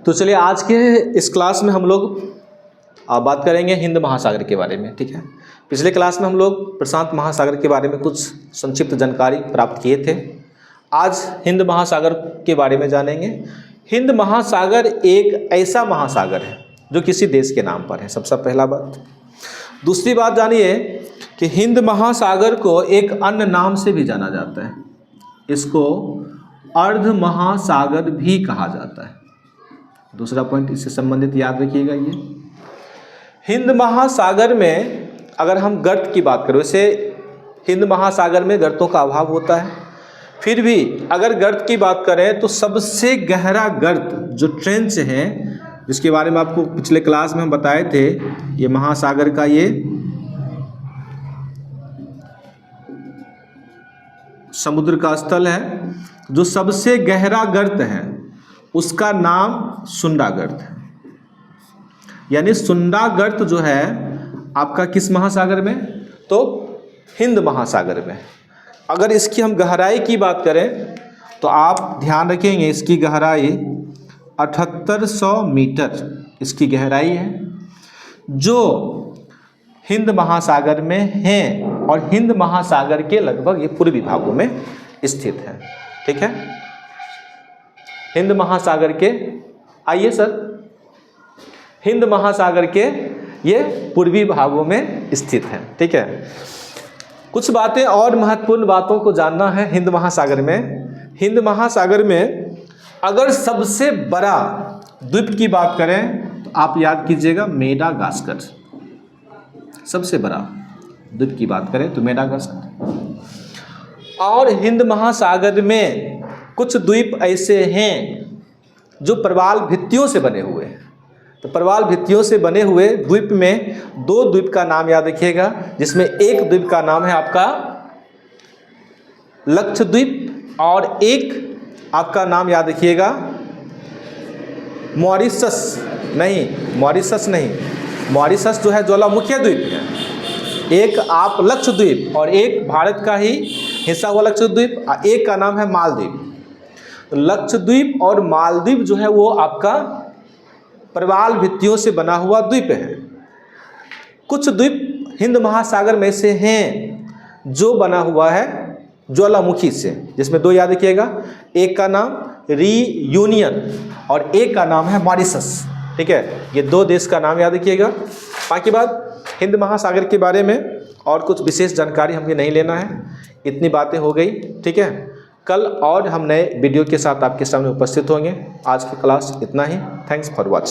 तो चलिए आज के इस क्लास में हम लोग बात करेंगे हिंद महासागर के बारे में। ठीक है, पिछले क्लास में हम लोग प्रशांत महासागर के बारे में कुछ संक्षिप्त जानकारी प्राप्त किए थे। आज हिंद महासागर के बारे में जानेंगे। हिंद महासागर एक ऐसा महासागर है जो किसी देश के नाम पर है, सबसे पहला बात। दूसरी बात जानिए कि हिंद महासागर को एक अन्य नाम से भी जाना जाता है, इसको अर्ध महासागर भी कहा जाता है। दूसरा पॉइंट इससे संबंधित याद रखिएगा। ये हिंद महासागर में अगर हम गर्त की बात करें, वैसे हिंद महासागर में गर्तों का अभाव होता है, फिर भी अगर गर्त की बात करें तो सबसे गहरा गर्त जो ट्रेंच है, जिसके बारे में आपको पिछले क्लास में हम बताए थे, ये महासागर का ये समुद्र का स्थल है, जो सबसे गहरा गर्त है उसका नाम सुंडा गर्त है। यानी सुंडा गर्त जो है आपका किस महासागर में, तो हिंद महासागर में। अगर इसकी हम गहराई की बात करें तो आप ध्यान रखेंगे, इसकी गहराई 7800 मीटर इसकी गहराई है, जो हिंद महासागर में है और हिंद महासागर के लगभग ये पूर्वी भागों में स्थित है। ठीक है, हिंद महासागर के, आइए सर, हिंद महासागर के ये पूर्वी भागों में स्थित है। ठीक है, कुछ बातें और महत्वपूर्ण बातों को जानना है हिंद महासागर में। हिंद महासागर में अगर सबसे बड़ा द्वीप की बात करें तो आप याद कीजिएगा मेडागास्कर। सबसे बड़ा द्वीप की बात करें तो मेडागास्कर। और हिंद महासागर में कुछ द्वीप ऐसे हैं जो प्रवाल भित्तियों से बने हुए हैं। तो प्रवाल भित्तियों से बने हुए द्वीप में दो द्वीप का नाम याद रखिएगा, जिसमें एक द्वीप का नाम है आपका लक्षद्वीप और एक आपका नाम याद रखिएगा मॉरिशस नहीं, मॉरिशस जो है ज्वालामुखी द्वीप है। एक आप लक्षद्वीप और एक भारत का ही हिस्सा हुआ लक्षद्वीप, एक का नाम है मालदीव। लक्षद्वीप और मालदीव जो है वो आपका प्रवाल भित्तियों से बना हुआ द्वीप है। कुछ द्वीप हिंद महासागर में से हैं जो बना हुआ है ज्वालामुखी से, जिसमें दो याद रखिएगा, एक का नाम रीयूनियन और एक का नाम है मॉरिशस। ठीक है, ये दो देश का नाम याद रखिएगा। बाकी बात हिंद महासागर के बारे में और कुछ विशेष जानकारी हमें नहीं लेना है, इतनी बातें हो गई। ठीक है, कल और हम नए वीडियो के साथ आपके सामने उपस्थित होंगे। आज की क्लास इतना ही। Thanks for watching.